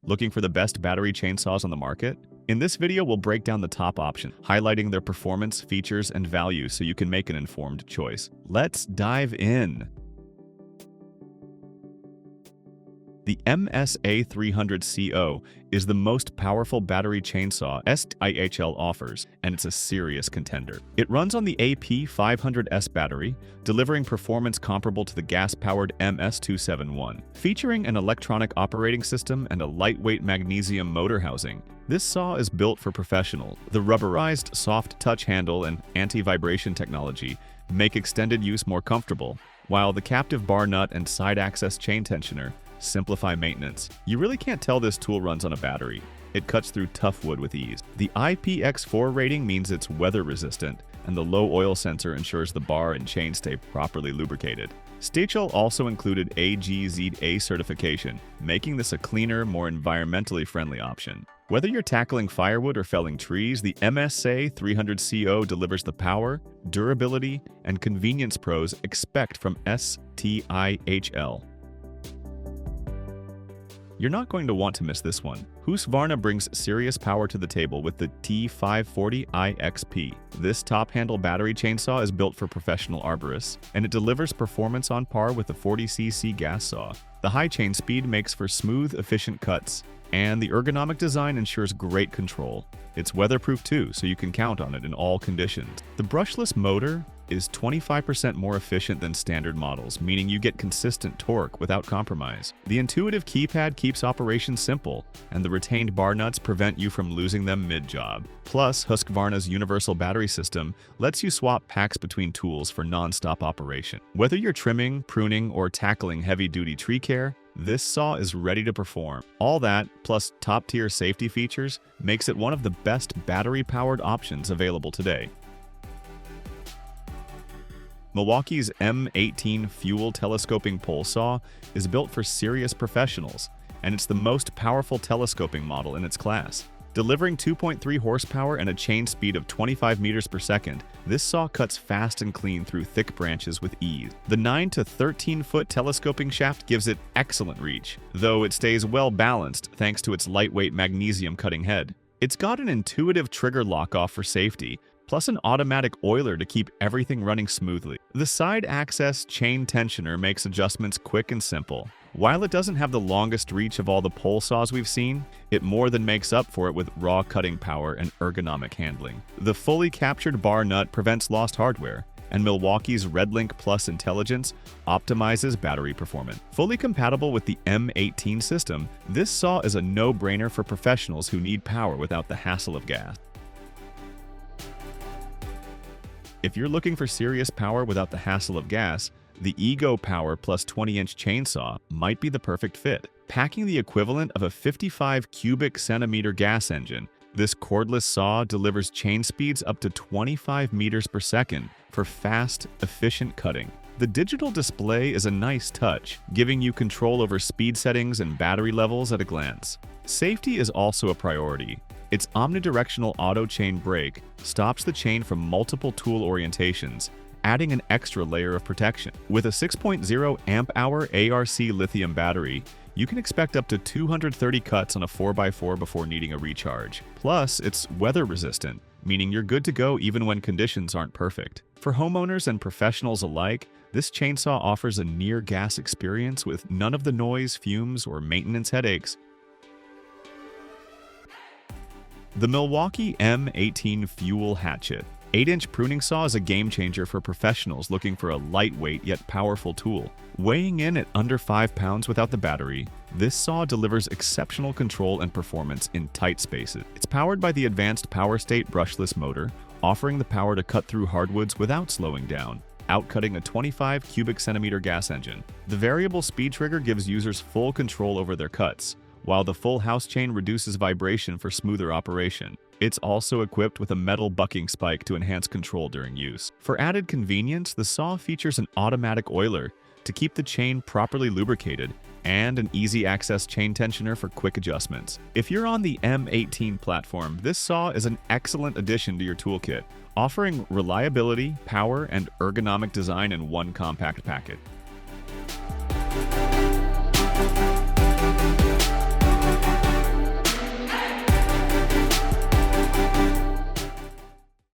Looking for the best battery chainsaws on the market? In this video, we'll break down the top options, highlighting their performance, features, and value so you can make an informed choice. Let's dive in. The MSA300CO is the most powerful battery chainsaw STIHL offers, and it's a serious contender. It runs on the AP500S battery, delivering performance comparable to the gas-powered MS271. Featuring an electronic operating system and a lightweight magnesium motor housing, this saw is built for professionals. The rubberized soft touch handle and anti-vibration technology make extended use more comfortable, while the captive bar nut and side access chain tensioner simplify maintenance. You really can't tell this tool runs on a battery. It cuts through tough wood with ease. The IPX4 rating means it's weather resistant, and the low oil sensor ensures the bar and chain stay properly lubricated. STIHL also included AGZA certification, making this a cleaner, more environmentally friendly option. Whether you're tackling firewood or felling trees, the MSA300CO delivers the power, durability, and convenience pros expect from STIHL. You're not going to want to miss this one. HUSQVARNA brings serious power to the table with the T540iXP. This top-handle battery chainsaw is built for professional arborists, and it delivers performance on par with the 40cc gas saw. The high chain speed makes for smooth, efficient cuts, and the ergonomic design ensures great control. It's weatherproof too, so you can count on it in all conditions. The brushless motor is 25% more efficient than standard models, meaning you get consistent torque without compromise. The intuitive keypad keeps operations simple, and the retained bar nuts prevent you from losing them mid-job. Plus, HUSQVARNA's universal battery system lets you swap packs between tools for non-stop operation. Whether you're trimming, pruning, or tackling heavy-duty tree care, this saw is ready to perform. All that, plus top-tier safety features, makes it one of the best battery-powered options available today. Milwaukee's M18 fuel telescoping pole saw is built for serious professionals, and it's the most powerful telescoping model in its class. Delivering 2.3 horsepower and a chain speed of 25 meters per second, this saw cuts fast and clean through thick branches with ease. The 9 to 13-foot telescoping shaft gives it excellent reach, though it stays well balanced thanks to its lightweight magnesium cutting head. It's got an intuitive trigger lock-off for safety, plus an automatic oiler to keep everything running smoothly. The side access chain tensioner makes adjustments quick and simple. While it doesn't have the longest reach of all the pole saws we've seen, it more than makes up for it with raw cutting power and ergonomic handling. The fully captured bar nut prevents lost hardware, and Milwaukee's RedLink Plus intelligence optimizes battery performance. Fully compatible with the M18 system, this saw is a no-brainer for professionals who need power without the hassle of gas. If you're looking for serious power without the hassle of gas, the Ego Power Plus 20-inch chainsaw might be the perfect fit. Packing the equivalent of a 55 cubic centimeter gas engine, this cordless saw delivers chain speeds up to 25 meters per second for fast, efficient cutting. The digital display is a nice touch, giving you control over speed settings and battery levels at a glance. Safety is also a priority. Its omnidirectional auto chain brake stops the chain from multiple tool orientations, adding an extra layer of protection. With a 6.0 amp-hour ARC lithium battery, you can expect up to 230 cuts on a 4x4 before needing a recharge. Plus, it's weather-resistant, meaning you're good to go even when conditions aren't perfect. For homeowners and professionals alike, this chainsaw offers a near-gas experience with none of the noise, fumes, or maintenance headaches. The Milwaukee M18 Fuel Hatchet 8-inch pruning saw is a game-changer for professionals looking for a lightweight yet powerful tool. Weighing in at under 5 pounds without the battery, this saw delivers exceptional control and performance in tight spaces. It's powered by the advanced Power State brushless motor, offering the power to cut through hardwoods without slowing down, outcutting a 25 cubic centimeter gas engine. The variable speed trigger gives users full control over their cuts, while the full house chain reduces vibration for smoother operation. It's also equipped with a metal bucking spike to enhance control during use. For added convenience, the saw features an automatic oiler to keep the chain properly lubricated and an easy-access chain tensioner for quick adjustments. If you're on the M18 platform, this saw is an excellent addition to your toolkit, offering reliability, power, and ergonomic design in one compact package.